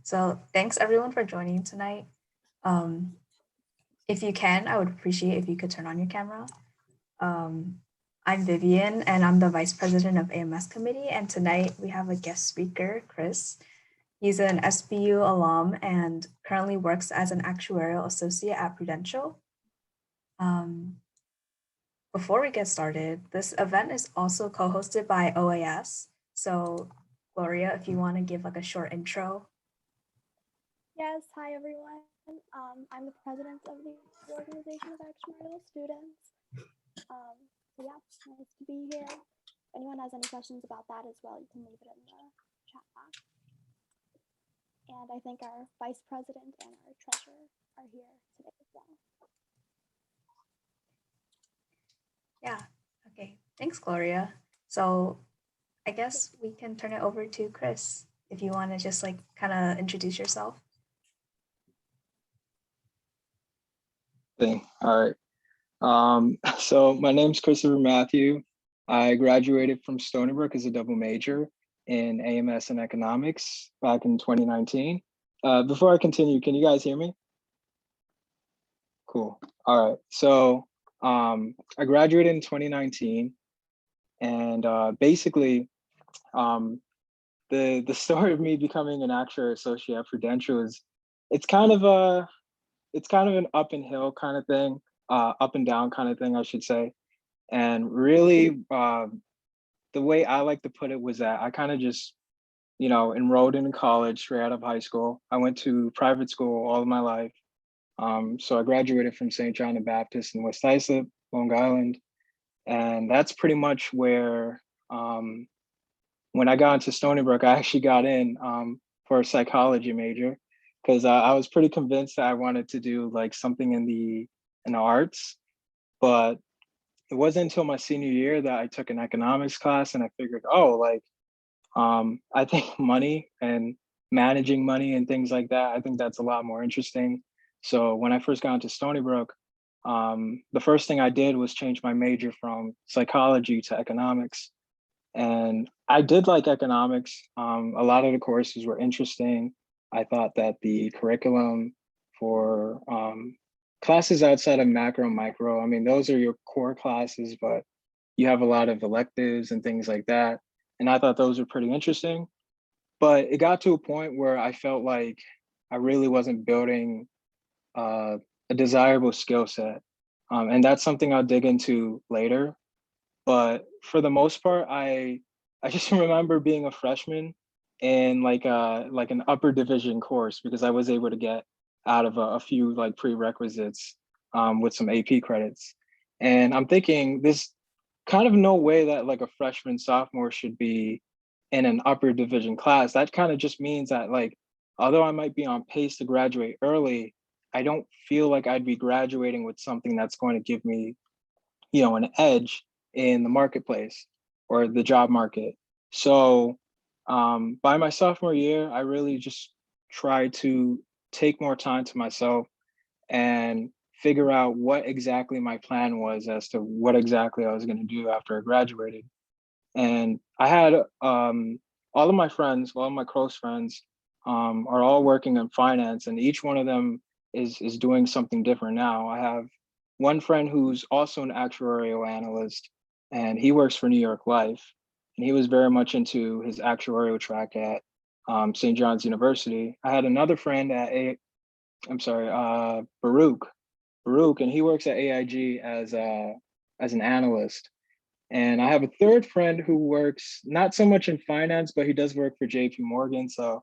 So thanks everyone for joining tonight. Um, if you can, I would appreciate if you could turn on your camera. Um, I'm Vivian and I'm the Vice President of AMS Committee. And tonight we have a guest speaker, Chris. He's an SBU alum and currently works as an actuarial associate at Prudential. Before we get started, this event is also co-hosted by OAS. So Gloria, if you want to give like a short intro. Yes, hi everyone. I'm the president of the organization of actuarial students. Yeah, nice to be here. If anyone has any questions about that as well, you can leave it in the chat box. And I think our vice president and our treasurer are here today as well. Yeah, okay, thanks, Gloria. So I guess we can turn it over to Chris if you want to just like kind of introduce yourself. All right. So my name's Christopher Mathieu. I graduated from Stony Brook as a double major in AMS and economics back in 2019. Before I continue, can you guys hear me? Cool. All right. So I graduated in 2019, and basically, the story of me becoming an actuary associate at Prudential is it's kind of an up and hill kind of thing, up and down kind of thing, I should say. And really, the way I like to put it was that I kind of just, enrolled in college straight out of high school. I went to private school all of my life. So I graduated from St. John the Baptist in West Islip, Long Island. And that's pretty much where, when I got into Stony Brook, I actually got in for a psychology major because I was pretty convinced that I wanted to do like something in the arts. But it wasn't until my senior year that I took an economics class and I figured, I think money and managing money and things like that, I think that's a lot more interesting. So when I first got into Stony Brook, the first thing I did was change my major from psychology to economics. And I did like economics. A lot of the courses were interesting. I thought that the curriculum for classes outside of macro and micro, I mean, those are your core classes, but you have a lot of electives and things like that. And I thought those were pretty interesting. But it got to a point where I felt like I really wasn't building a desirable skill set. And that's something I'll dig into later. But for the most part, I just remember being a freshman in like an upper division course because I was able to get out of a few like prerequisites with some AP credits. And I'm thinking this kind of no way that like a freshman sophomore should be in an upper division class. That kind of just means that like although I might be on pace to graduate early, I don't feel like I'd be graduating with something that's going to give me, an edge in the marketplace or the job market. So by my sophomore year, I really just tried to take more time to myself and figure out what exactly my plan was as to what exactly I was going to do after I graduated. And I had all of my friends, all of my close friends, are all working in finance, and each one of them is doing something different now. I have one friend who's also an actuarial analyst, and he works for New York Life, and he was very much into his actuarial track at St. John's University. I had another friend at Baruch, and he works at AIG as an analyst. And I have a third friend who works not so much in finance, but he does work for JP Morgan. So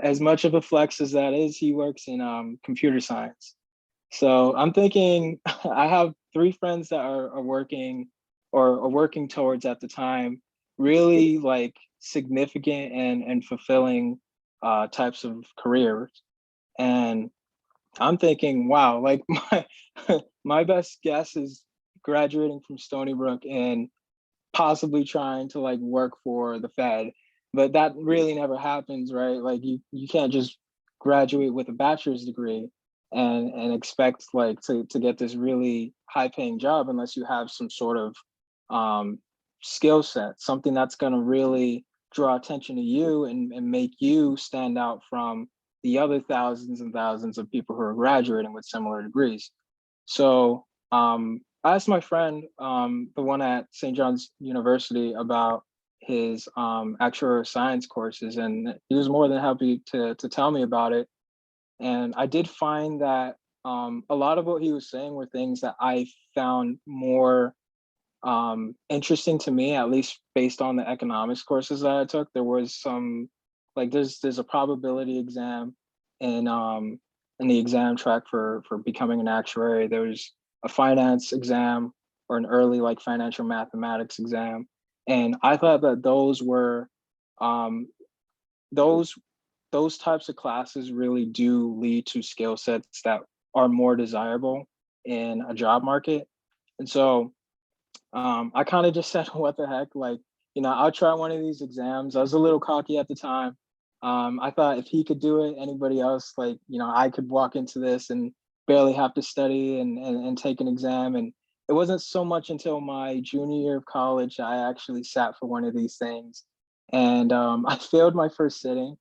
as much of a flex as that is, he works in computer science. So I'm thinking I have three friends that are working or are working towards at the time, really like significant and fulfilling types of careers. And I'm thinking, wow, like my best guess is graduating from Stony Brook and possibly trying to like work for the Fed, but that really never happens, right? Like you can't just graduate with a bachelor's degree and expect like to get this really high paying job unless you have some sort of skill set, something that's going to really draw attention to you and make you stand out from the other thousands and thousands of people who are graduating with similar degrees. So I asked my friend, the one at St. John's University, about his actuarial science courses, and he was more than happy to tell me about it. And I did find that a lot of what he was saying were things that I found more interesting to me, at least based on the economics courses that I took. There was some, like there's a probability exam in the exam track for becoming an actuary. There's a finance exam or an early like financial mathematics exam. And I thought that those were um, those those types of classes really do lead to skill sets that are more desirable in a job market. And so I kind of just said, what the heck? Like, I'll try one of these exams. I was a little cocky at the time. I thought if he could do it, anybody else, like, I could walk into this and barely have to study and take an exam. And it wasn't so much until my junior year of college I actually sat for one of these things. And I failed my first sitting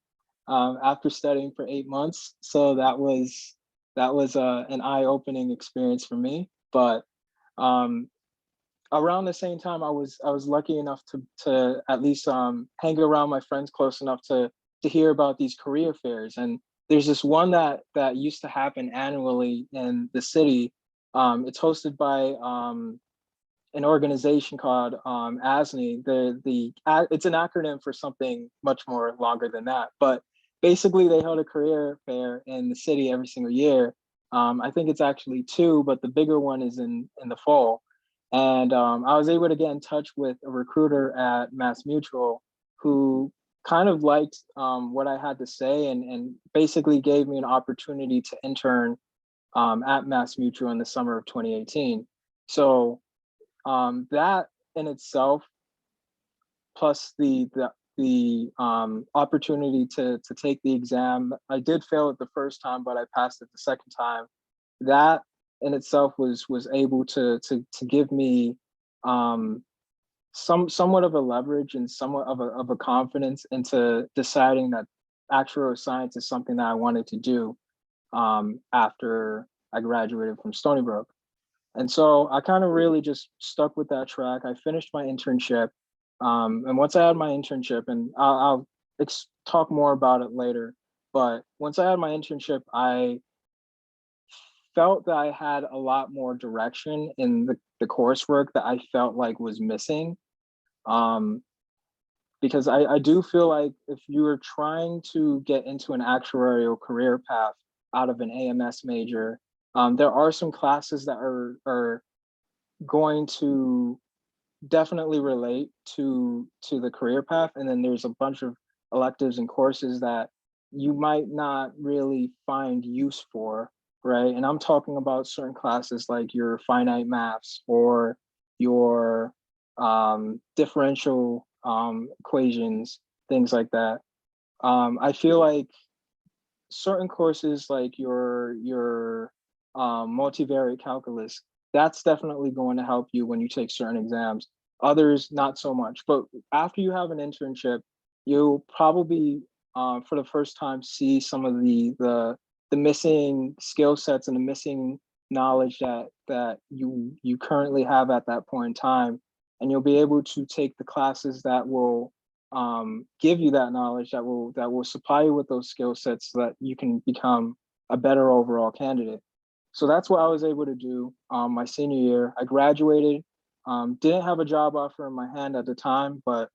after studying for 8 months. So that was an eye-opening experience for me. But um, around the same time, I was lucky enough to at least hang around my friends close enough to hear about these career fairs. And there's this one that used to happen annually in the city. It's hosted by an organization called ASNI. It's an acronym for something much more longer than that. But basically, they held a career fair in the city every single year. I think it's actually two, but the bigger one is in the fall. And I was able to get in touch with a recruiter at Mass Mutual who kind of liked what I had to say and basically gave me an opportunity to intern at Mass Mutual in the summer of 2018. So that in itself, plus the opportunity to take the exam, I did fail it the first time, but I passed it the second time. That in itself was able to give me somewhat of a leverage and somewhat of a confidence into deciding that actuarial science is something that I wanted to do after I graduated from Stony Brook. And so I kind of really just stuck with that track. I finished my internship. And once I had my internship, and I'll talk more about it later, but once I had my internship, I felt that I had a lot more direction in the coursework that I felt like was missing. Um, because I do feel like if you are trying to get into an actuarial career path out of an AMS major, there are some classes that are going to definitely relate to the career path, and then there's a bunch of electives and courses that you might not really find use for, right? And I'm talking about certain classes like your finite maths or your differential equations, things like that. I feel like certain courses like your multivariate calculus, that's definitely going to help you when you take certain exams. Others, not so much. But after you have an internship, you'll probably, for the first time, see some of the missing skill sets and the missing knowledge that you currently have at that point in time, and you'll be able to take the classes that will give you that knowledge, that will supply you with those skill sets so that you can become a better overall candidate. So that's what I was able to do my senior year. I graduated, didn't have a job offer in my hand at the time, but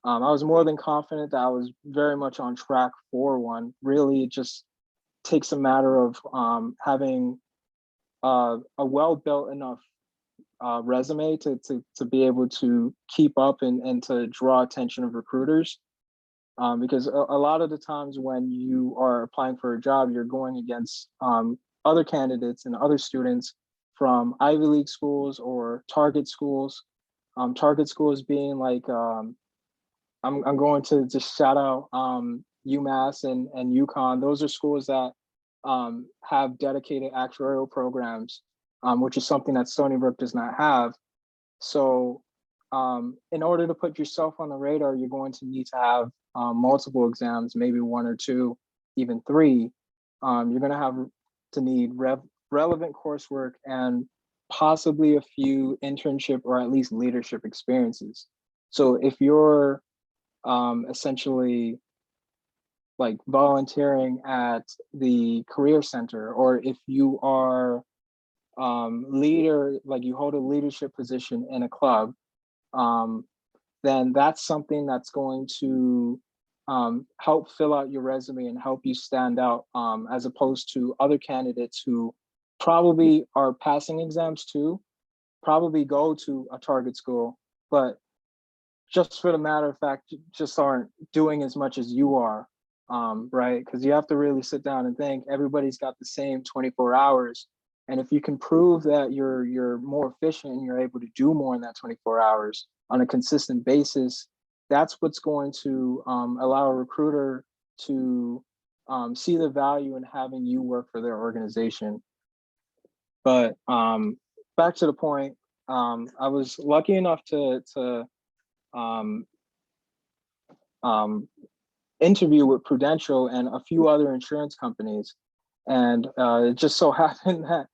I was more than confident that I was very much on track for one. Really, it just takes a matter of having a well-built enough resume to be able to keep up and to draw attention of recruiters. Because a lot of the times when you are applying for a job, you're going against other candidates and other students from Ivy League schools or target schools. Target schools being like, I'm going to just shout out UMass and UConn. Those are schools that have dedicated actuarial programs, which is something that Stony Brook does not have. So in order to put yourself on the radar, you're going to need to have multiple exams, maybe 1 or 2, even 3. You're going to have to need relevant coursework and possibly a few internship or at least leadership experiences. So if you're essentially like volunteering at the career center, or if you are leader, like you hold a leadership position in a club, then that's something that's going to help fill out your resume and help you stand out, as opposed to other candidates who probably are passing exams too, probably go to a target school, but just for the matter of fact, just aren't doing as much as you are, right? Because you have to really sit down and think. Everybody's got the same 24 hours, and if you can prove that you're more efficient and you're able to do more in that 24 hours on a consistent basis, that's what's going to allow a recruiter to see the value in having you work for their organization. But back to the point, I was lucky enough to interview with Prudential and a few other insurance companies. And it just so happened that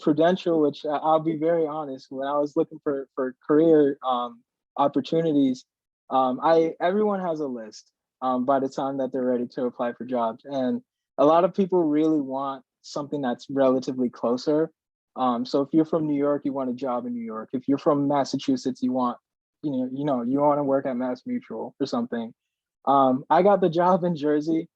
Prudential, which I'll be very honest, when I was looking for career opportunities, everyone has a list by the time that they're ready to apply for jobs. And a lot of people really want something that's relatively closer. So if you're from New York, you want a job in New York. If you're from Massachusetts, you want you want to work at Mass Mutual or something. I got the job in Jersey.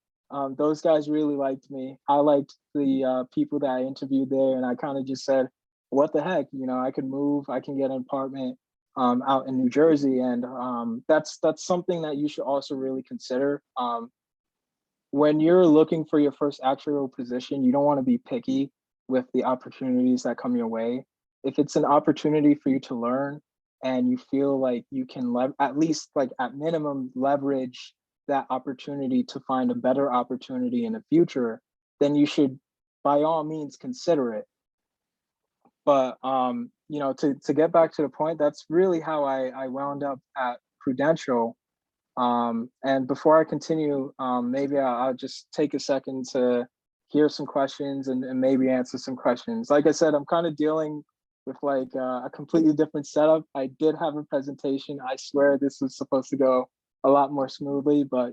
Those guys really liked me. I liked the people that I interviewed there, and I kind of just said, what the heck, I could move, I can get an apartment out in New Jersey. And that's something that you should also really consider. When you're looking for your first actuarial position, you don't want to be picky with the opportunities that come your way. If it's an opportunity for you to learn, and you feel like you can at least, like at minimum, leverage that opportunity to find a better opportunity in the future, then you should by all means consider it. But to get back to the point, that's really how I wound up at Prudential. And before I continue, maybe I'll just take a second to hear some questions and maybe answer some questions. Like I said, I'm kind of dealing with like a completely different setup. I did have a presentation. I swear this was supposed to go a lot more smoothly, but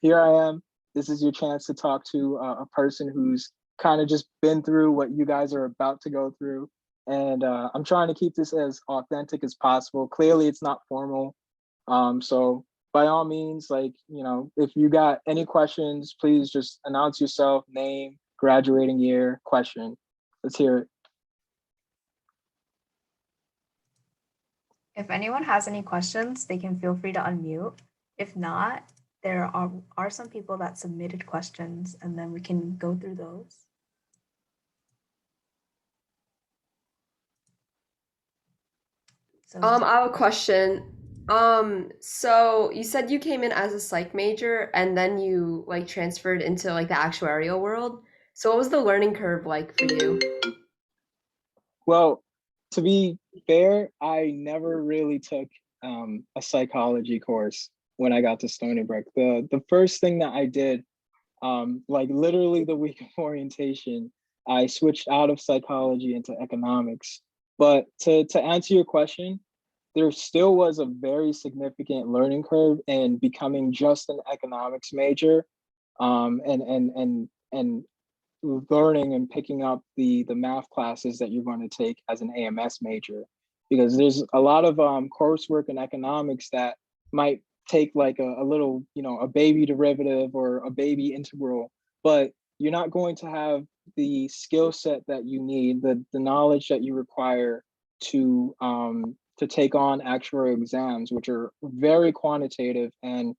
here I am. This is your chance to talk to a person who's kind of just been through what you guys are about to go through. And I'm trying to keep this as authentic as possible. Clearly it's not formal. So by all means, like, if you got any questions, please just announce yourself, name, graduating year, question. Let's hear it. If anyone has any questions, they can feel free to unmute. If not, there are some people that submitted questions, and then we can go through those. So I have a question. So you said you came in as a psych major and then you like transferred into like the actuarial world. So what was the learning curve like for you? Well, to be fair, I never really took a psychology course when I got to Stony Brook. The first thing that I did, like literally the week of orientation, I switched out of psychology into economics. But to answer your question, there still was a very significant learning curve in becoming just an economics major, and learning and picking up the math classes that you're going to take as an AMS major, because there's a lot of coursework in economics that might take like a little, a baby derivative or a baby integral, but you're not going to have the skill set that you need, the knowledge that you require to take on actuarial exams, which are very quantitative and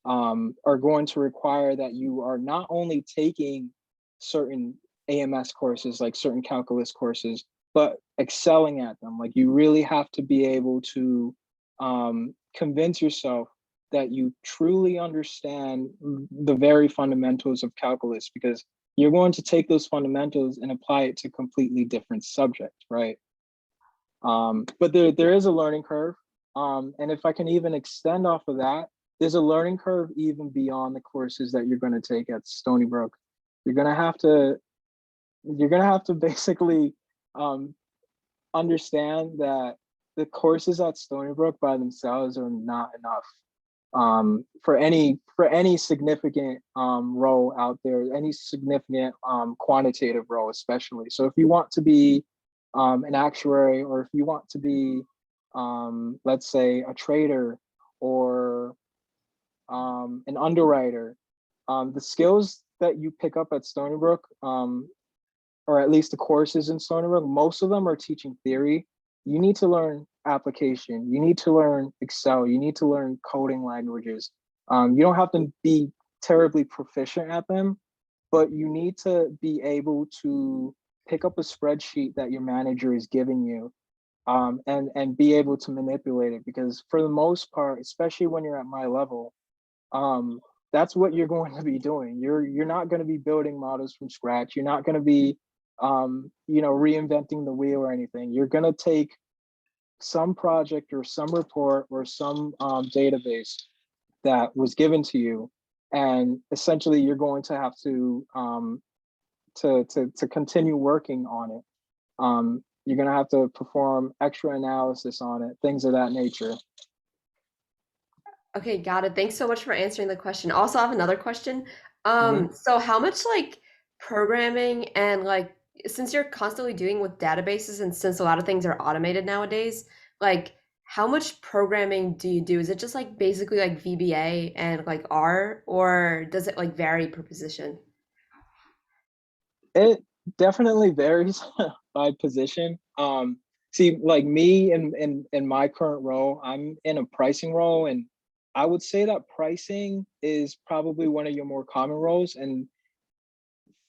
are going to require that you are not only taking certain AMS courses, like certain calculus courses, but excelling at them. Like you really have to be able to convince yourself that you truly understand the very fundamentals of calculus, because you're going to take those fundamentals and apply it to completely different subjects, right? But there is a learning curve. And if I can even extend off of that, there's a learning curve even beyond the courses that you're going to take at Stony Brook. You're going to have to basically understand that the courses at Stony Brook by themselves are not enough for any significant role out there, any significant quantitative role, especially. So if you want to be an actuary, or if you want to be, let's say, a trader or an underwriter, the skills that you pick up at Stony Brook, or at least the courses in Stony Brook, most of them are teaching theory. You need to learn application. You need to learn Excel. You need to learn coding languages. You don't have to be terribly proficient at them, but you need to be able to pick up a spreadsheet that your manager is giving you, and be able to manipulate it. Because for the most part, especially when you're at my level, that's what you're going to be doing. You're not going to be building models from scratch. You're not going to be reinventing the wheel or anything. You're going to take some project or some report or some database that was given to you, and essentially you're going to have to continue working on it. You're going to have to perform extra analysis on it, things of that nature. Okay, got it. Thanks so much for answering the question. Also, I have another question. Mhm. So how much like programming and like since you're constantly doing with databases and since a lot of things are automated nowadays, like how much programming do you do? Is it just like basically like VBA and like R, or does it like vary per position? It definitely varies by position. See, like me in my current role, I'm in a pricing role, and I would say that pricing is probably one of your more common roles. And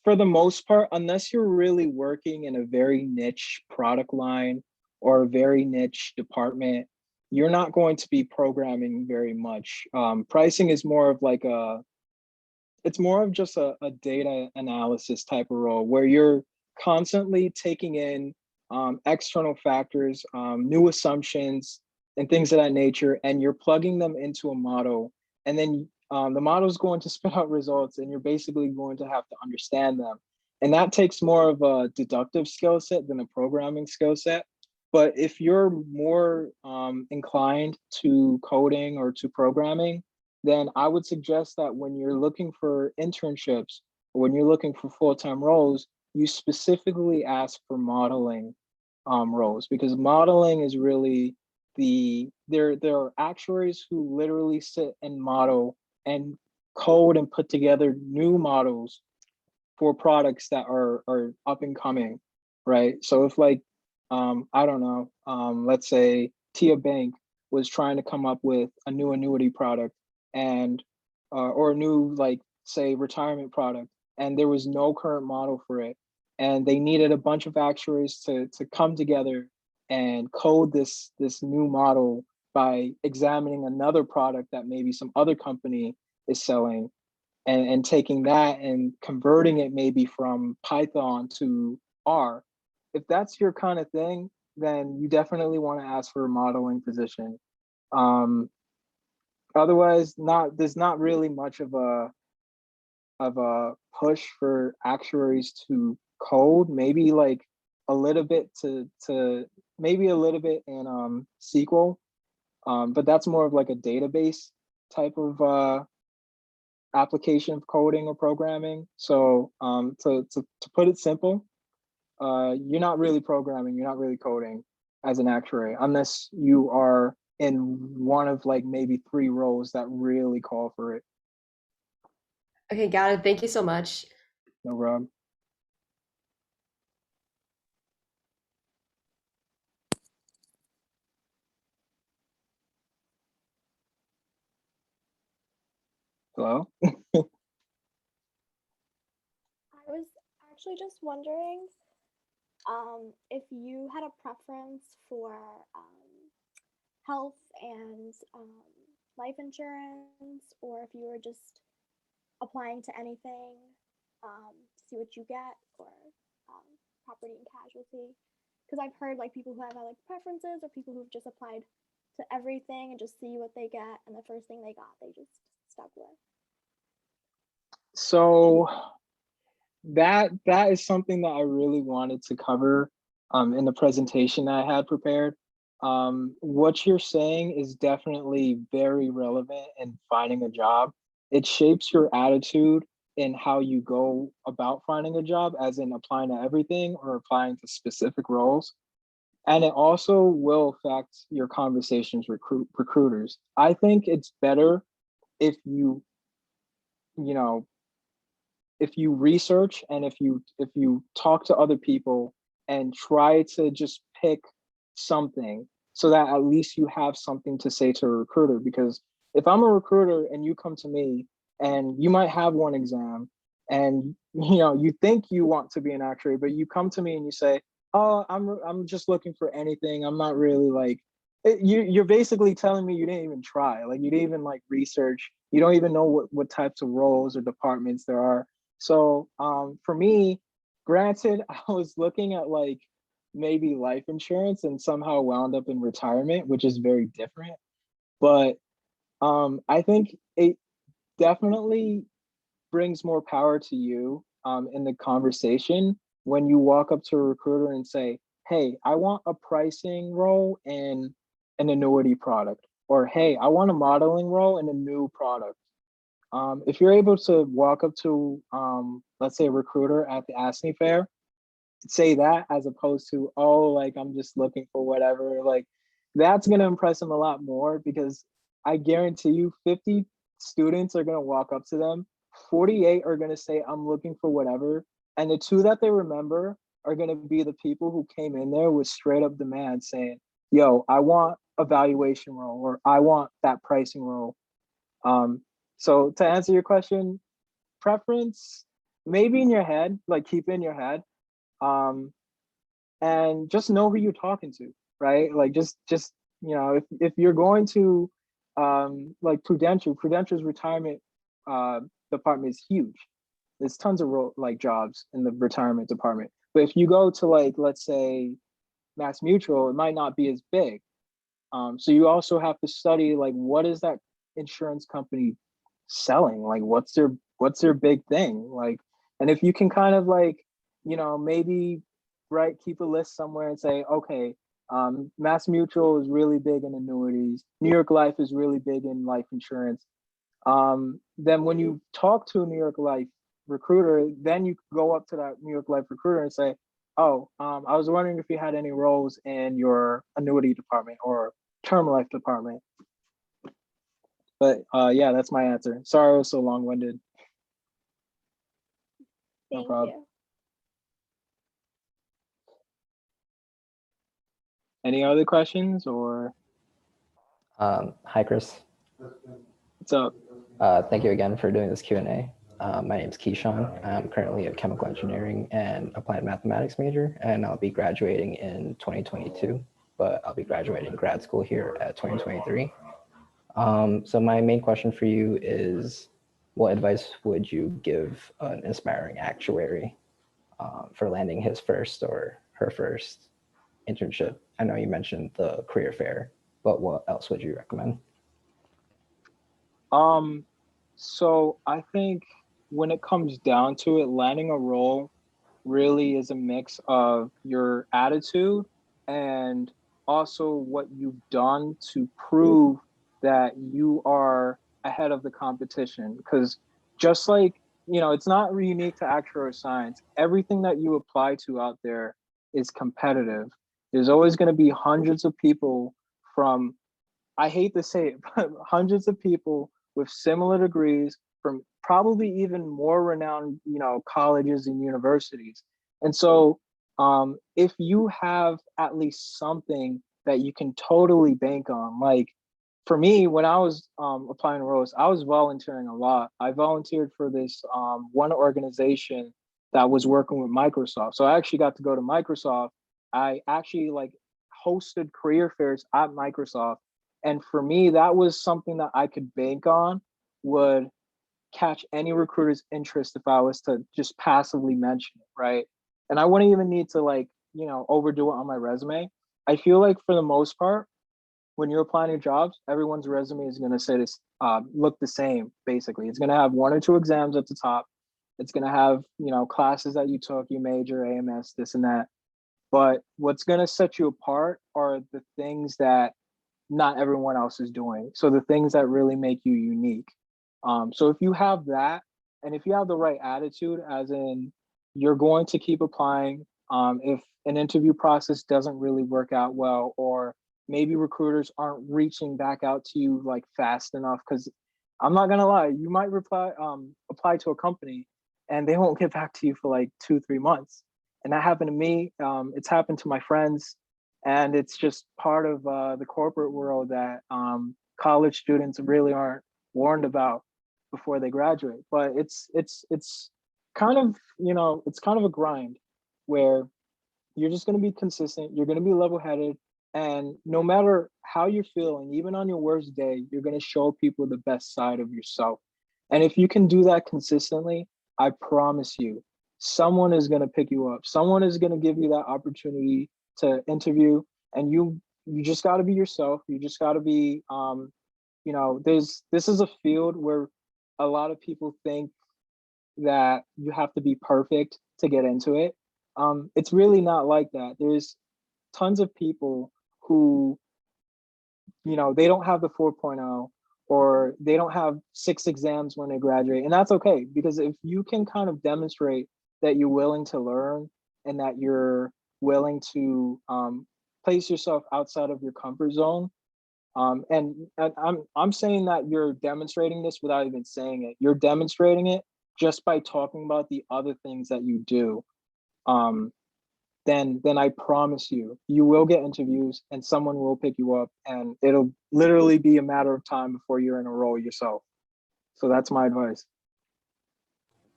for the most part, unless you're really working in a very niche product line or a very niche department, you're not going to be programming very much. Pricing is more of like it's more of just a data analysis type of role where you're constantly taking in external factors, new assumptions, and things of that nature, and you're plugging them into a model. And then the model is going to spit out results, and you're basically going to have to understand them. And that takes more of a deductive skill set than a programming skill set. But if you're more inclined to coding or to programming, then I would suggest that when you're looking for internships or when you're looking for full-time roles, you specifically ask for modeling roles, because modeling is really there are actuaries who literally sit and model and code and put together new models for products that are up and coming, right? So if like I don't know, let's say Tia Bank was trying to come up with a new annuity product, and or a new, like, say, retirement product, and there was no current model for it, and they needed a bunch of actuaries to come together and code this new model by examining another product that maybe some other company is selling, and taking that and converting it maybe from Python to R. If that's your kind of thing, then you definitely want to ask for a modeling position. Um, Otherwise, there's not really much of a push for actuaries to code. Maybe like a little bit to maybe a little bit in SQL, but that's more of like a database type of application of coding or programming. So to put it simple, you're not really programming, you're not really coding as an actuary, unless you are in one of like maybe 3 roles that really call for it. Okay, got it. Thank you so much. No problem. Hello? I was actually just wondering if you had a preference for health and life insurance, or if you were just applying to anything to see what you get, or property and casualty. Because I've heard like people who have had like preferences, or people who've just applied to everything and just see what they get, and the first thing they got, they just stuck with? So that is something that I really wanted to cover in the presentation that I had prepared. What you're saying is definitely very relevant in finding a job. It shapes your attitude in how you go about finding a job, as in applying to everything or applying to specific roles. And it also will affect your conversations with recruiters. I think it's better if you know, if you research and if you talk to other people and try to just pick something so that at least you have something to say to a recruiter. Because if I'm a recruiter and you come to me and you might have one exam and you think you want to be an actuary, but you come to me and you say, oh, I'm just looking for anything, I'm not really like you're basically telling me you didn't even try, like you didn't even like research, you don't even know what types of roles or departments there are. So for me, granted, I was looking at like maybe life insurance and somehow wound up in retirement, which is very different. But I think it definitely brings more power to you in the conversation when you walk up to a recruiter and say, hey, I want a pricing role in an annuity product, or hey, I want a modeling role in a new product. If you're able to walk up to, let's say, a recruiter at the ASNI fair, say that as opposed to, oh, like I'm just looking for whatever, like that's going to impress them a lot more, because I guarantee you 50 students are going to walk up to them, 48 are going to say, I'm looking for whatever. And the two that they remember are going to be the people who came in there with straight up demand saying, yo, I want a valuation role, or I want that pricing role. So to answer your question, preference, maybe in your head, like keep it in your head, and just know who you're talking to, right? Like just if you're going to like Prudential's retirement department is huge. There's tons of like jobs in the retirement department. But if you go to like, let's say, Mass Mutual, it might not be as big. So you also have to study like, what is that insurance company selling? Like what's their big thing? Like, and if you can kind of like, maybe keep a list somewhere and say, okay, Mass Mutual is really big in annuities, New York Life is really big in life insurance. Then when you talk to a New York Life recruiter, then you go up to that New York Life recruiter and say, oh, I was wondering if you had any roles in your annuity department or term life department. But yeah, that's my answer. Sorry I was so long-winded. No Thank problem. you. Any other questions or Hi, Chris. what's up? Thank you again for doing this Q&A. My name is Keyshawn. I'm currently a chemical engineering and applied mathematics major, and I'll be graduating in 2022, but I'll be graduating grad school here at 2023. So my main question for you is, what advice would you give an aspiring actuary for landing his first or her first internship? I know you mentioned the career fair, but what else would you recommend? So I think when it comes down to it, landing a role really is a mix of your attitude and also what you've done to prove that you are ahead of the competition. Because just like, it's not unique to actuarial science. Everything that you apply to out there is competitive. There's always going to be hundreds of people from, I hate to say it, but hundreds of people with similar degrees from probably even more renowned, colleges and universities. And so if you have at least something that you can totally bank on, like for me, when I was applying to roles, I was volunteering a lot. I volunteered for this one organization that was working with Microsoft. So I actually got to go to Microsoft. I actually like hosted career fairs at Microsoft. And for me, that was something that I could bank on, would catch any recruiter's interest if I was to just passively mention it, right? And I wouldn't even need to like, overdo it on my resume. I feel like for the most part, when you're applying to jobs, everyone's resume is going to say this, look the same. Basically, it's going to have 1 or 2 exams at the top. It's going to have, you know, classes that you took, you major, AMS, this and that. But what's going to set you apart are the things that not everyone else is doing. So the things that really make you unique. So if you have that, and if you have the right attitude, as in you're going to keep applying, if an interview process doesn't really work out well, or maybe recruiters aren't reaching back out to you like fast enough, because I'm not gonna lie, you might apply to a company and they won't get back to you for like 2-3 months. And that happened to me. It's happened to my friends, and it's just part of the corporate world that college students really aren't warned about before they graduate. But it's kind of, you know, it's kind of a grind where you're just going to be consistent, you're going to be level-headed, and no matter how you're feeling, even on your worst day, you're going to show people the best side of yourself. And if you can do that consistently, I promise you, someone is going to pick you up. Someone is going to give you that opportunity to interview, and you just got to be yourself. You just got to be, you know, this is a field where a lot of people think that you have to be perfect to get into it. It's really not like that. There's tons of people who, you know, they don't have the 4.0, or they don't have 6 exams when they graduate. And that's okay, because if you can kind of demonstrate that you're willing to learn and that you're willing to place yourself outside of your comfort zone. And I'm saying that you're demonstrating this without even saying it. You're demonstrating it just by talking about the other things that you do. Then I promise you, you will get interviews and someone will pick you up, and it'll literally be a matter of time before you're in a role yourself. So that's my advice.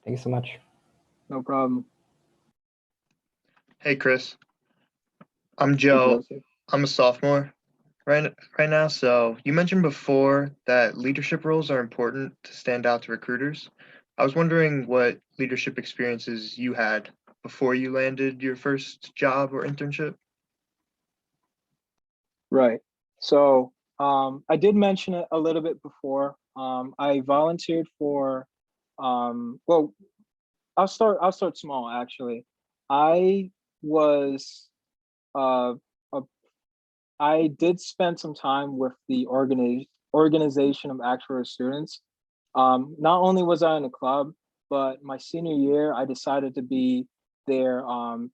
Thank you so much. No problem. Hey, Chris. I'm Hey, Joe. Joseph. I'm a sophomore right now. So you mentioned before that leadership roles are important to stand out to recruiters. I was wondering what leadership experiences you had before you landed your first job or internship. Right. So I did mention it a little bit before. I volunteered for, well, I'll start small actually. I was uh, a, I did spend some time with the organization of actuary students. Not only was I in a club, but my senior year, I decided to be their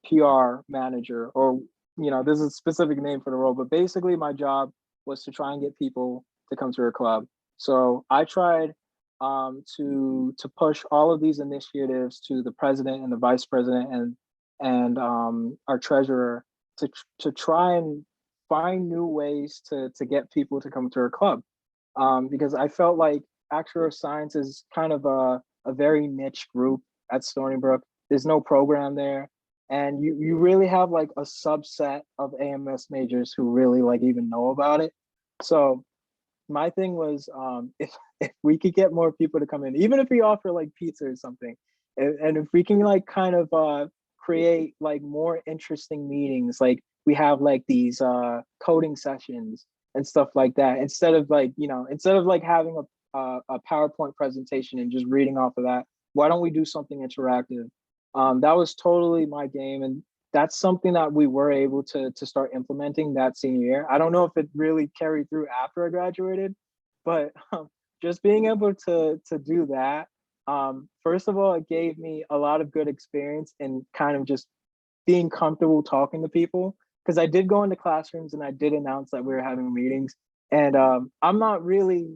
PR manager, or, you know, there's a specific name for the role, but basically my job was to try and get people to come to our club. So I tried to push all of these initiatives to the president and the vice president and our treasurer to try and find new ways to get people to come to our club, because I felt like actuarial science is kind of a very niche group at Stony Brook. There's no program there. And you really have like a subset of AMS majors who really like even know about it. So my thing was, if we could get more people to come in, even if we offer like pizza or something, and if we can like kind of create like more interesting meetings, like we have like these coding sessions and stuff like that, instead of like, you know, instead of like having a PowerPoint presentation and just reading off of that, why don't we do something interactive? That was totally my game, and that's something that we were able to start implementing that senior year. I don't know if it really carried through after I graduated, but just being able to do that, first of all, it gave me a lot of good experience in kind of just being comfortable talking to people, because I did go into classrooms and I did announce that we were having meetings. And I'm not really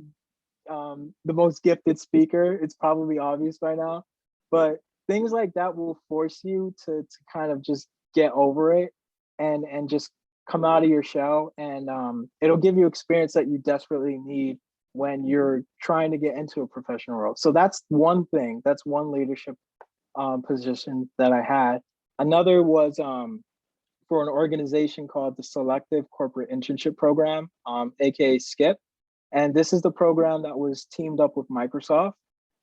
the most gifted speaker. It's probably obvious by now, but things like that will force you to kind of just get over it and just come out of your shell, and it'll give you experience that you desperately need when you're trying to get into a professional role. So that's one thing. That's one leadership position that I had. Another was for an organization called the Selective Corporate Internship Program, aka SKIP. And this is the program that was teamed up with Microsoft.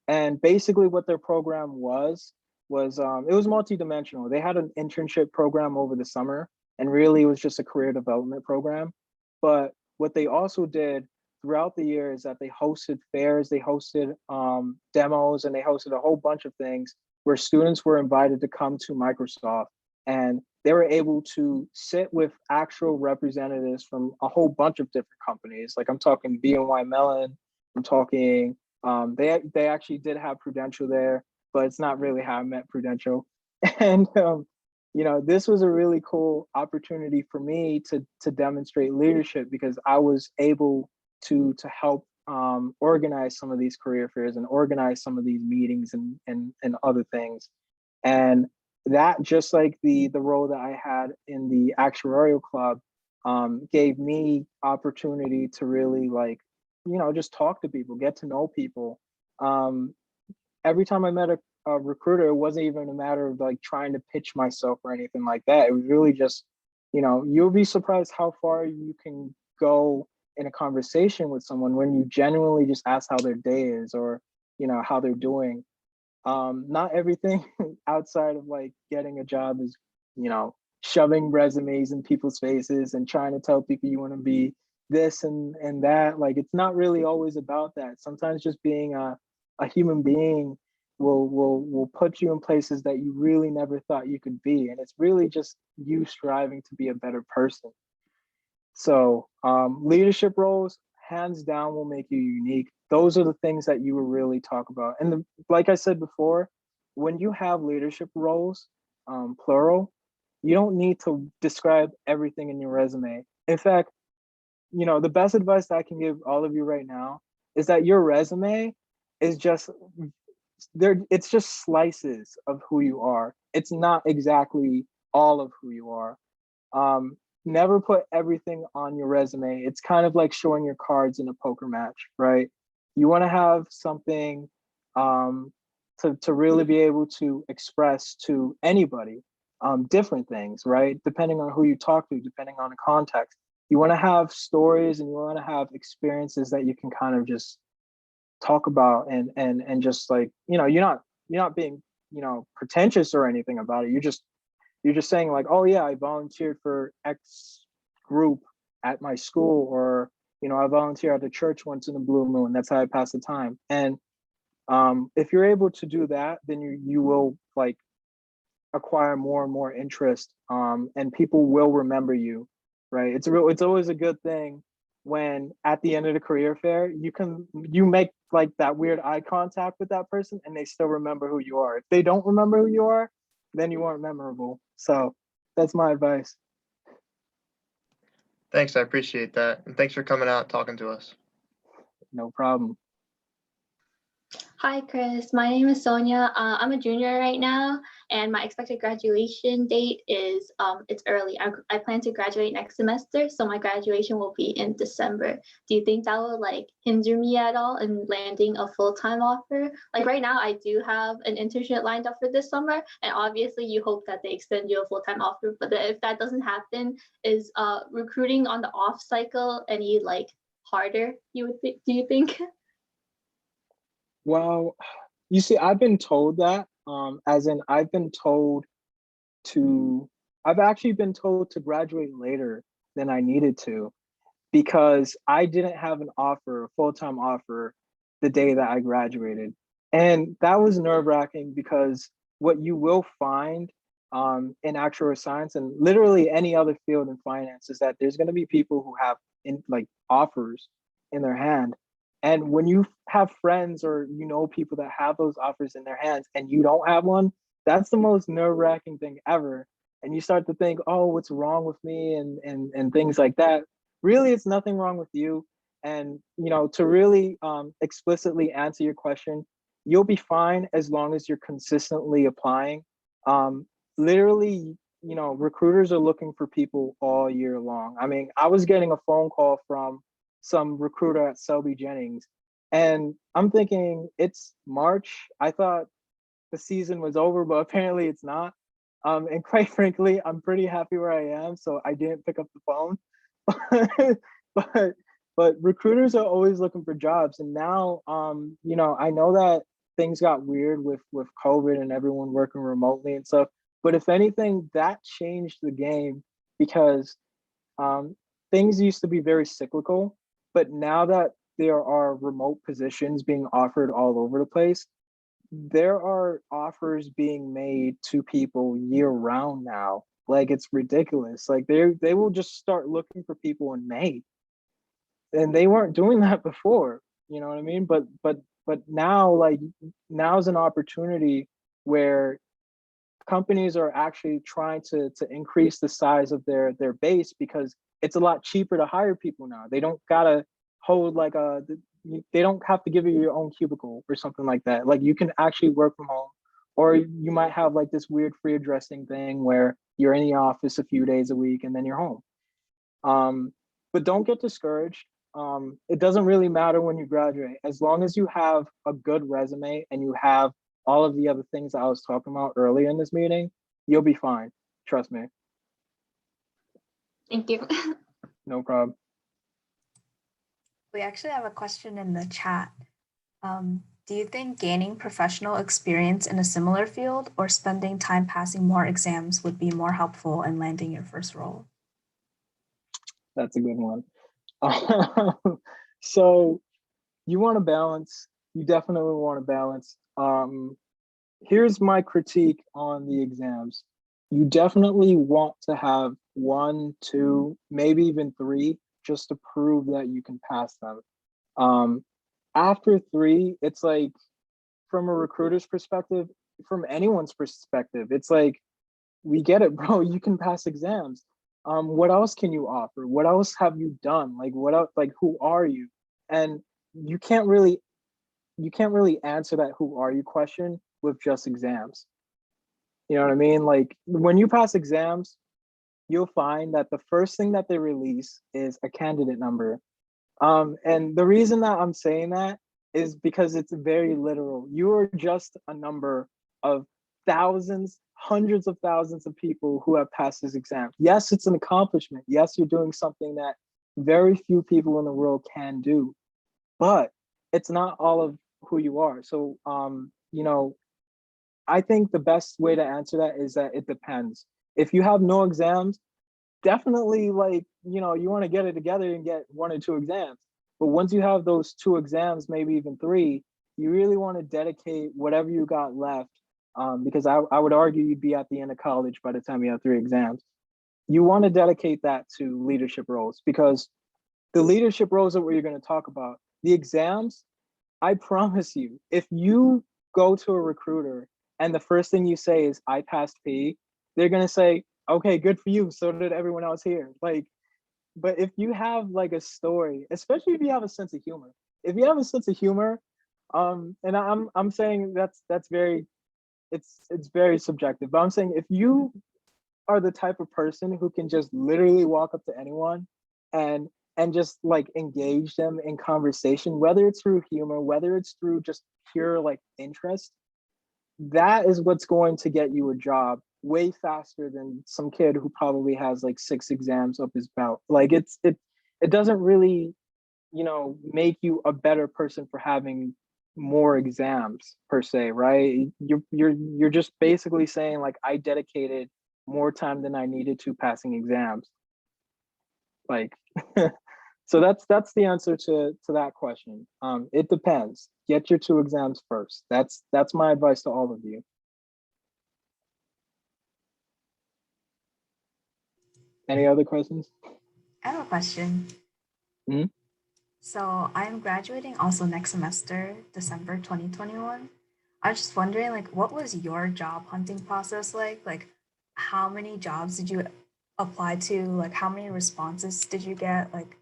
And basically what their program was it was multidimensional. They had an internship program over the summer, and really it was just a career development program. But what they also did throughout the year is that they hosted fairs, they hosted demos, and they hosted a whole bunch of things where students were invited to come to Microsoft, and they were able to sit with actual representatives from a whole bunch of different companies. Like I'm talking BNY Mellon, I'm talking, they actually did have Prudential there, but it's not really how I met Prudential. And you know, this was a really cool opportunity for me to demonstrate leadership, because I was able to help organize some of these career fairs and organize some of these meetings and other things. And that, just like the role that I had in the actuarial club, gave me opportunity to really, like, you know, just talk to people, get to know people. Every time I met a recruiter, it wasn't even a matter of like trying to pitch myself or anything like that. It was really just, you know, you'll be surprised how far you can go in a conversation with someone when you genuinely just ask how their day is, or, you know, how they're doing. Not everything outside of like getting a job is, you know, shoving resumes in people's faces and trying to tell people you want to be this and that. Like, it's not really always about that. Sometimes just being a human being will put you in places that you really never thought you could be. And it's really just you striving to be a better person. So leadership roles, hands down, will make you unique. Those are the things that you will really talk about. And like I said before, when you have leadership roles, plural, you don't need to describe everything in your resume. In fact, you know, the best advice that I can give all of you right now is that your resume is just there. It's just slices of who you are. It's not exactly all of who you are. Never put everything on your resume. It's kind of like showing your cards in a poker match, right? You want to have something to really be able to express to anybody different things, right? Depending on who you talk to, depending on the context. You want to have stories and you want to have experiences that you can kind of just talk about and just, like, you know, you're not being, you know, pretentious or anything about it. You're just saying like, oh yeah, I volunteered for X group at my school, or, you know, I volunteer at the church once in a blue moon. That's how I pass the time. And if you're able to do that, then you will like acquire more and more interest, and people will remember you, right? It's always a good thing when at the end of the career fair you make like that weird eye contact with that person and they still remember who you are. If they don't remember who you are, then you aren't memorable. So that's my advice. Thanks, I appreciate that. And thanks for coming out and talking to us. No problem. Hi, Chris. My name is Sonia. I'm a junior right now, and my expected graduation date is it's early. I plan to graduate next semester, so my graduation will be in December. Do you think that will like hinder me at all in landing a full-time offer? Like right now, I do have an internship lined up for this summer, and obviously you hope that they extend you a full-time offer. But if that doesn't happen, is recruiting on the off cycle any like harder? Do you think? Well, you see, I've been told that, as in I've actually been told to graduate later than I needed to, because I didn't have an offer, a full-time offer, the day that I graduated. And that was nerve-wracking, because what you will find in actuarial science and literally any other field in finance is that there's going to be people who have like offers in their hand. And when you have friends or, you know, people that have those offers in their hands and you don't have one, that's the most nerve-wracking thing ever. And you start to think, oh, what's wrong with me, and things like that. Really, it's nothing wrong with you. And, you know, to really explicitly answer your question, you'll be fine as long as you're consistently applying. Literally, you know, recruiters are looking for people all year long. I mean, I was getting a phone call from some recruiter at Selby Jennings, and I'm thinking, it's March. I thought the season was over, but apparently it's not. And quite frankly, I'm pretty happy where I am, so I didn't pick up the phone. but recruiters are always looking for jobs. And now, you know, I know that things got weird with COVID and everyone working remotely and stuff. But if anything, that changed the game, because things used to be very cyclical, but now that there are remote positions being offered all over the place, there are offers being made to people year round now. Like, it's ridiculous. Like, they will just start looking for people in May, and they weren't doing that before. You know what I mean? But now, like, now's an opportunity where companies are actually trying to increase the size of their base, because it's a lot cheaper to hire people now. They don't gotta hold like they don't have to give you your own cubicle or something like that. Like, you can actually work from home, or you might have like this weird free addressing thing where you're in the office a few days a week and then you're home. But don't get discouraged. It doesn't really matter when you graduate, as long as you have a good resume and you have all of the other things I was talking about earlier in this meeting, you'll be fine. Trust me. Thank you. No problem. We actually have a question in the chat. Do you think gaining professional experience in a similar field or spending time passing more exams would be more helpful in landing your first role? That's a good one. So you want to balance. You definitely want to balance. Here's my critique on the exams. You definitely want to have 1, 2, maybe even 3, just to prove that you can pass them. After 3, it's like, from a recruiter's perspective, from anyone's perspective, it's like, we get it, bro. You can pass exams. What else can you offer? What else have you done? Like, what else? Like, who are you? And you can't really answer that "who are you" question with just exams. You know what I mean? Like, when you pass exams, you'll find that the first thing that they release is a candidate number. And the reason that I'm saying that is because it's very literal. You are just a number of thousands, hundreds of thousands of people who have passed this exam. Yes, it's an accomplishment. Yes, you're doing something that very few people in the world can do, but it's not all of who you are. So, you know, I think the best way to answer that is that it depends. If you have no exams, definitely, like, you know, you want to get it together and get 1 or 2 exams. But once you have those 2 exams, maybe even 3, you really want to dedicate whatever you got left, because I would argue you'd be at the end of college by the time you have 3 exams. You want to dedicate that to leadership roles, because the leadership roles are what you're going to talk about. The exams, I promise you, if you go to a recruiter and the first thing you say is "I passed P," they're going to say, "Okay, good for you. So did everyone else here." Like, but if you have like a story, especially if you have a sense of humor, if you have a sense of humor, and I'm saying that's very, it's very subjective, but I'm saying if you are the type of person who can just literally walk up to anyone and just like engage them in conversation, whether it's through humor, whether it's through just pure like interest, that is what's going to get you a job way faster than some kid who probably has like 6 exams up his belt. Like, it doesn't really, you know, make you a better person for having more exams per se, right? You're just basically saying like, I dedicated more time than I needed to passing exams. Like, so that's the answer to that question. It depends. Get your 2 exams first. That's my advice to all of you. Any other questions? I have a question. Mhm. So I'm graduating also next semester, December 2021. I was just wondering, like, what was your job hunting process like? Like, how many jobs did you apply to? Like, how many responses did you get? Like,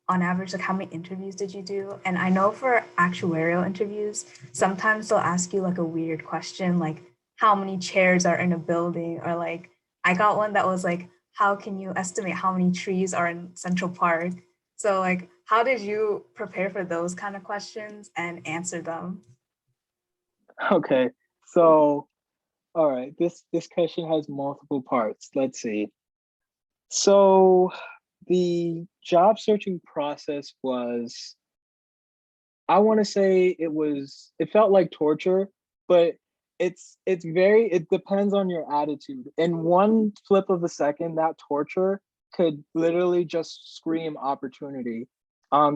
on average, like, how many interviews did you do? And I know for actuarial interviews, sometimes they'll ask you like a weird question, like, how many chairs are in a building? Or like, I got one that was like, how can you estimate how many trees are in Central Park? So like, how did you prepare for those kind of questions and answer them? Okay, so all right, this question has multiple parts. Let's see. So the job searching process was, I want to say it felt like torture, but it depends on your attitude. In one flip of a second, that torture could literally just scream opportunity.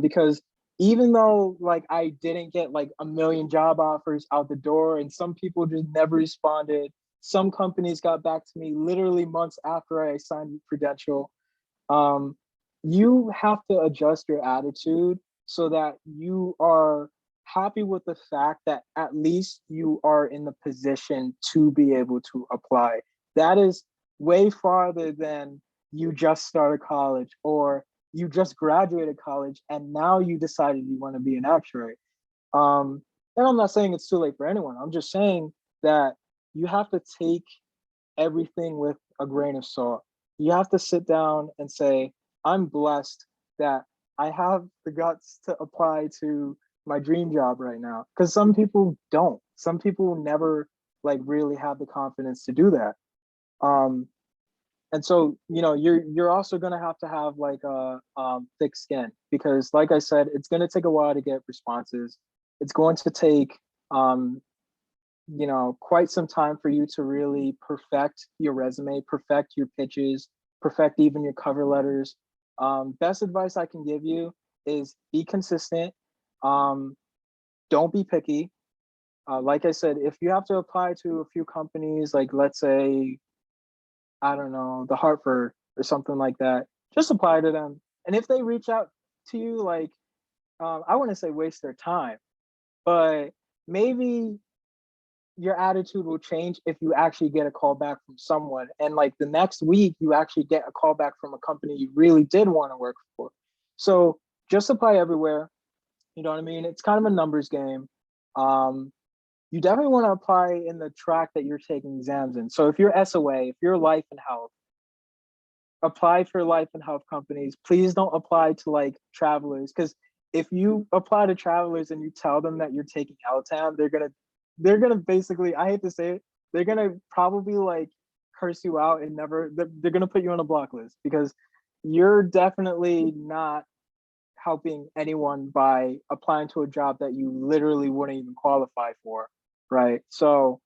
Because even though like I didn't get like a million job offers out the door and some people just never responded, some companies got back to me literally months after I signed with Prudential. um, you have to adjust your attitude so that you are happy with the fact that at least you are in the position to be able to apply. That is way farther than you just started college or you just graduated college and now you decided you want to be an actuary. And I'm not saying it's too late for anyone. I'm just saying that you have to take everything with a grain of salt. You have to sit down and say, I'm blessed that I have the guts to apply to my dream job right now. Because some people don't. Some people never like really have the confidence to do that. Um, and so, you know, you're also gonna have to have like a thick skin because, like I said, it's gonna take a while to get responses. It's going to take you know, quite some time for you to really perfect your resume, perfect your pitches, perfect even your cover letters. Best advice I can give you is be consistent. Don't be picky. Like I said, if you have to apply to a few companies, like let's say, I don't know, the Hartford or something like that, just apply to them. And if they reach out to you, like, I wouldn't say waste their time, but maybe your attitude will change if you actually get a call back from someone and like the next week you actually get a call back from a company you really did want to work for. So just apply everywhere. You know what I mean? It's kind of a numbers game. You definitely want to apply in the track that you're taking exams in. So if you're SOA, if you're life and health, apply for life and health companies. Please don't apply to like travelers because if you apply to travelers and you tell them that you're taking LTAM, they're gonna basically, I hate to say it, they're gonna probably like curse you out and never they're gonna put you on a block list because you're definitely not helping anyone by applying to a job that you literally wouldn't even qualify for, right? So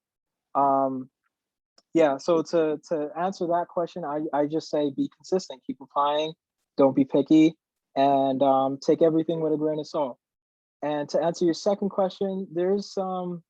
yeah, so to answer that question, I just say be consistent, keep applying, don't be picky, and take everything with a grain of salt. And to answer your second question, there's some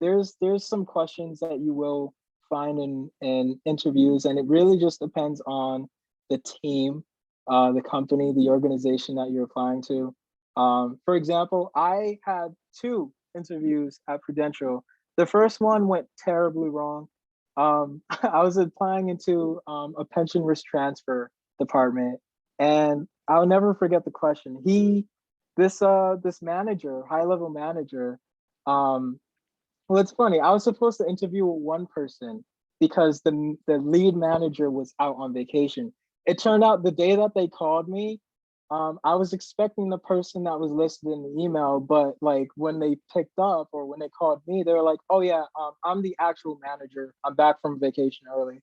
questions that you will find in interviews, and it really just depends on the team, the company, the organization that you're applying to. For example, I had 2 interviews at Prudential. The first one went terribly wrong. I was applying into a pension risk transfer department, and I'll never forget the question. This manager, high level manager, um, well, it's funny. I was supposed to interview one person because the lead manager was out on vacation. It turned out the day that they called me, I was expecting the person that was listed in the email, but like when they picked up or when they called me, they were like, "Oh yeah, I'm the actual manager. I'm back from vacation early,"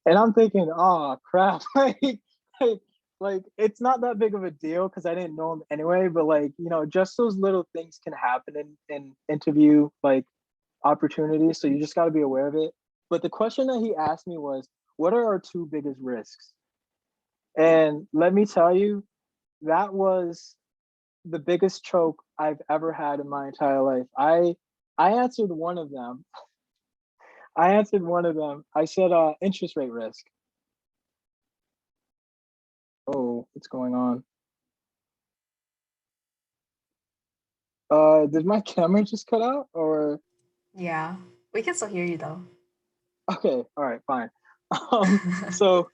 and I'm thinking, "Oh crap!" like, like it's not that big of a deal because I didn't know him anyway. But like you know, just those little things can happen in interview like opportunities. So you just got to be aware of it. But the question that he asked me was, what are our 2 biggest risks? And let me tell you, that was the biggest choke I've ever had in my entire life. I answered one of them. I answered one of them. I said interest rate risk. Oh, what's going on? Did my camera just cut out or Yeah, we can still hear you though. okay, all right, fine. So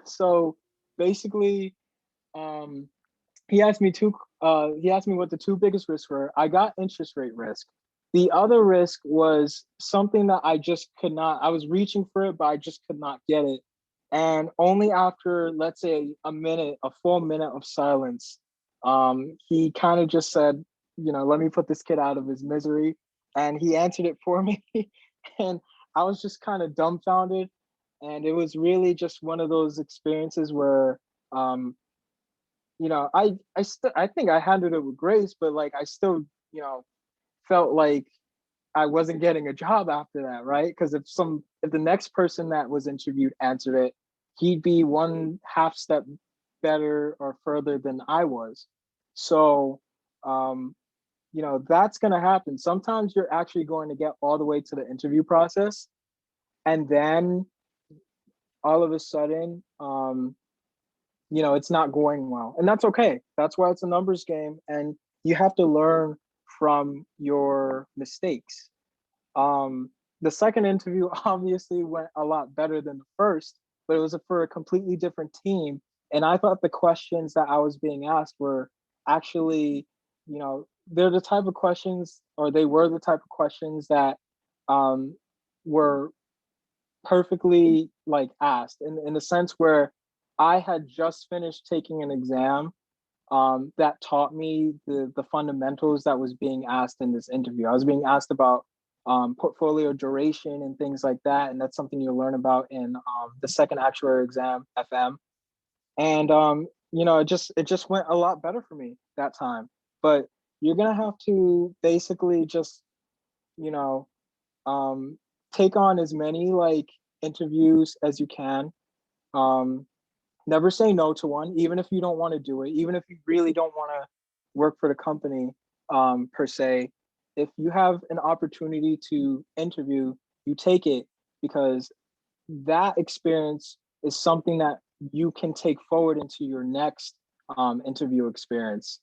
so basically um he asked me what the 2 biggest risks were. I got interest rate risk. The other risk was something that I just could not, I was reaching for it, but I just could not get it. And only after, let's say, a full minute of silence, he kind of just said, you know, let me put this kid out of his misery. And he answered it for me. And I was just kind of dumbfounded. And it was really just one of those experiences where um, you know, I think I handled it with grace, but like I still, you know, felt like I wasn't getting a job after that, right? Because if the next person that was interviewed answered it, he'd be one half step better or further than I was. So, you know, that's going to happen. Sometimes you're actually going to get all the way to the interview process, and then all of a sudden, you know, it's not going well. And that's okay. That's why it's a numbers game. And you have to learn from your mistakes. The second interview obviously went a lot better than the first, but it was for a completely different team. And I thought the questions that I was being asked were actually, you know, they're the type of questions, or they were the type of questions that were perfectly like asked in the sense where I had just finished taking an exam that taught me the fundamentals that was being asked in this interview. I was being asked about portfolio duration and things like that, and that's something you'll learn about in the second actuary exam, FM. And you know, it just went a lot better for me that time. But you're gonna have to basically just, you know, um, take on as many like interviews as you can. Um, Never say no to one, even if you don't want to do it, even if you really don't want to work for the company per se. If you have an opportunity to interview, you take it, because that experience is something that you can take forward into your next interview experience.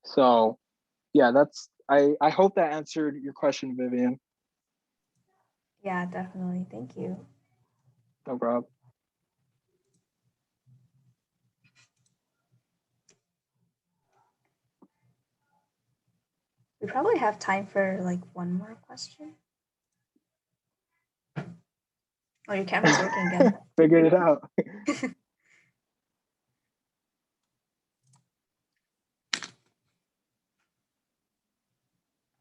So yeah, that's I hope that answered your question, Vivian. Yeah, definitely. Thank you. No problem. We probably have time for like one more question. Oh, your camera's working again. Figured it out.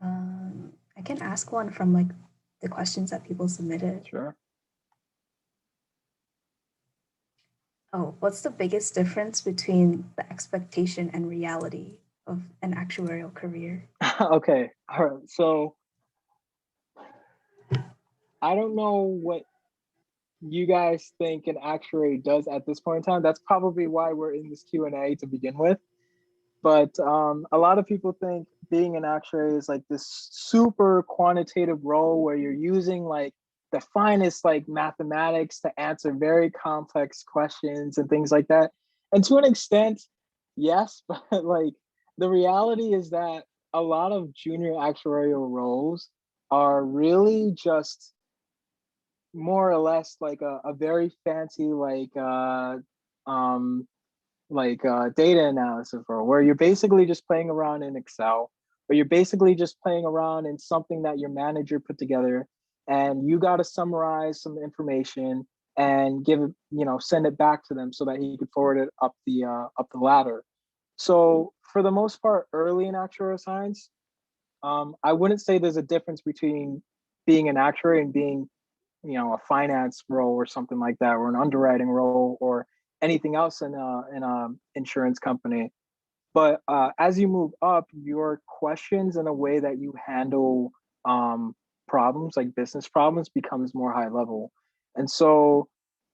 I can ask one from like the questions that people submitted. Sure. Oh, what's the biggest difference between the expectation and reality of an actuarial career? Okay. All right. So I don't know what you guys think an actuary does at this point in time. That's probably why we're in this Q&A to begin with. But a lot of people think being an actuary is like this super quantitative role where you're using like the finest like mathematics to answer very complex questions and things like that. And to an extent, yes, but like the reality is that a lot of junior actuarial roles are really just more or less like a very fancy um data analysis role, where you're basically just playing around in Excel, or you're basically just playing around in something that your manager put together, and you got to summarize some information and give it, you know, send it back to them so that he could forward it up the ladder. So for the most part, early in actuarial science, I wouldn't say there's a difference between being an actuary and being, you know, a finance role or something like that, or an underwriting role, or anything else in a insurance company. But as you move up, your questions and the way that you handle problems, like business problems, becomes more high level. And so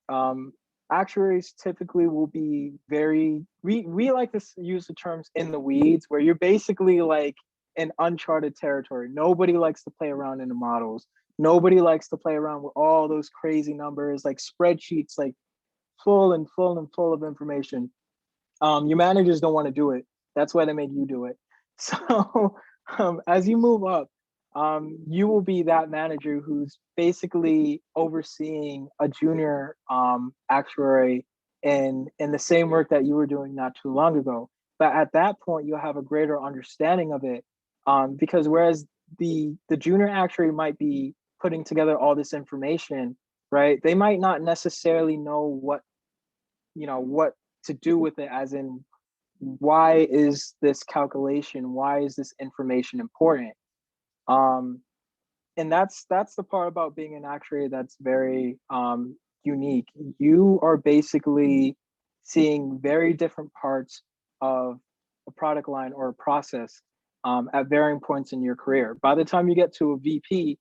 um, actuaries typically will be very, we like to use the terms in the weeds, where you're basically like in uncharted territory. Nobody likes to play around in the models. Nobody likes to play around with all those crazy numbers, like spreadsheets, like full and full and full of information. Your managers don't want to do it. That's why they made you do it. So as you move up, you will be that manager who's basically overseeing a junior actuary in the same work that you were doing not too long ago. But at that point, you'll have a greater understanding of it, because whereas the junior actuary might be putting together all this information, right? They might not necessarily know what, you know, what to do with it, as in, why is this calculation, why is this information important? um and that's the part about being an actuary that's very unique. You are basically seeing very different parts of a product line or a process at varying points in your career. By the time you get to a VP,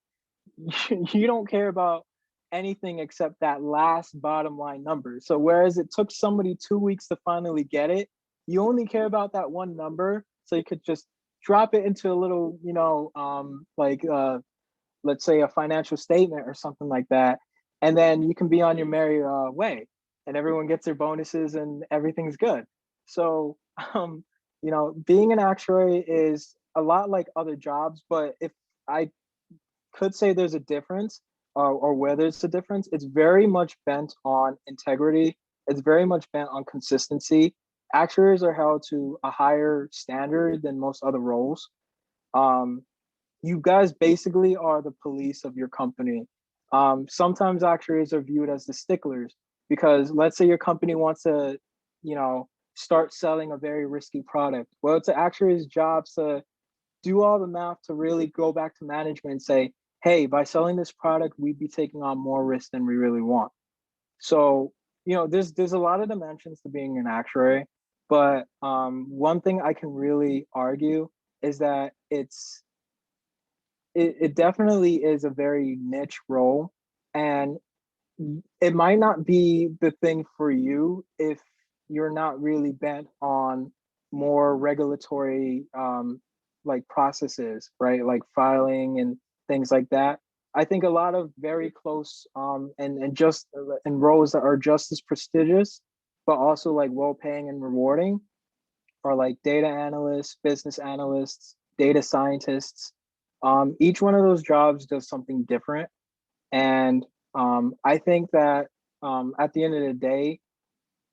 you don't care about anything except that last bottom line number. So whereas it took somebody 2 weeks to finally get it, you only care about that one number. So you could just drop it into a little, let's say a financial statement or something like that. And then you can be on your merry way, and everyone gets their bonuses and everything's good. So, being an actuary is a lot like other jobs, but if I could say there's a difference, or where there's a difference, it's very much bent on integrity. It's very much bent on consistency. Actuaries are held to a higher standard than most other roles. You guys basically are the police of your company. Sometimes actuaries are viewed as the sticklers because let's say your company wants to, start selling a very risky product. Well, it's an actuary's job to do all the math to really go back to management and say, hey, by selling this product, we'd be taking on more risk than we really want. So, there's a lot of dimensions to being an actuary, but one thing I can really argue is that it definitely is a very niche role, and it might not be the thing for you if you're not really bent on more regulatory like processes, right? Like filing and things like that. I think a lot of very close and just in roles that are just as prestigious, but also like well paying and rewarding are like data analysts, business analysts, data scientists. Each one of those jobs does something different. And I think that at the end of the day,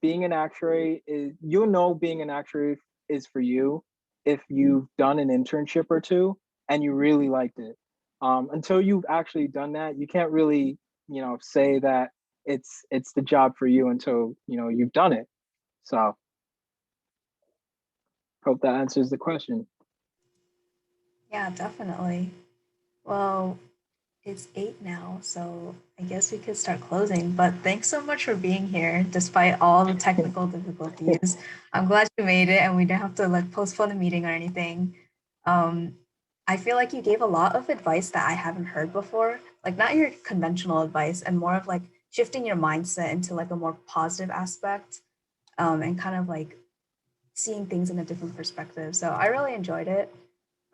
being an actuary is, being an actuary is for you if you've done an internship or two and you really liked it. Until you've actually done that, you can't really, say that it's the job for you until, you've done it. So hope that answers the question. Yeah, definitely. Well, it's 8 now, so I guess we could start closing. But thanks so much for being here, despite all the technical difficulties. I'm glad you made it, and we didn't have to like postpone the meeting or anything. Um, I feel like you gave a lot of advice that I haven't heard before, like not your conventional advice, and more of like shifting your mindset into like a more positive aspect, and kind of like seeing things in a different perspective. So I really enjoyed it.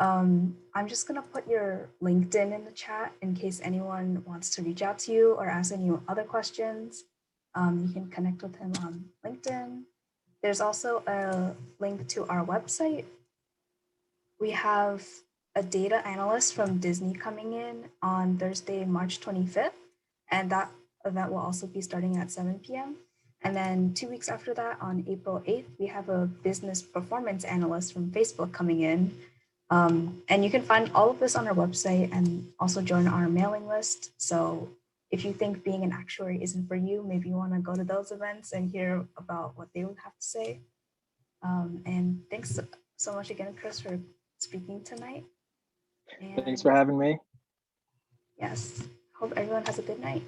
I'm just gonna put your LinkedIn in the chat in case anyone wants to reach out to you or ask any other questions. You can connect with him on LinkedIn. There's also a link to our website. We have a data analyst from Disney coming in on Thursday, March 25th, and that event will also be starting at 7 p.m. And then 2 weeks after that, on April 8th, we have a business performance analyst from Facebook coming in. And you can find all of this on our website and also join our mailing list. So if you think being an actuary isn't for you, maybe you want to go to those events and hear about what they would have to say. And thanks so much again, Chris, for speaking tonight. Thanks for having me. Yes, hope everyone has a good night.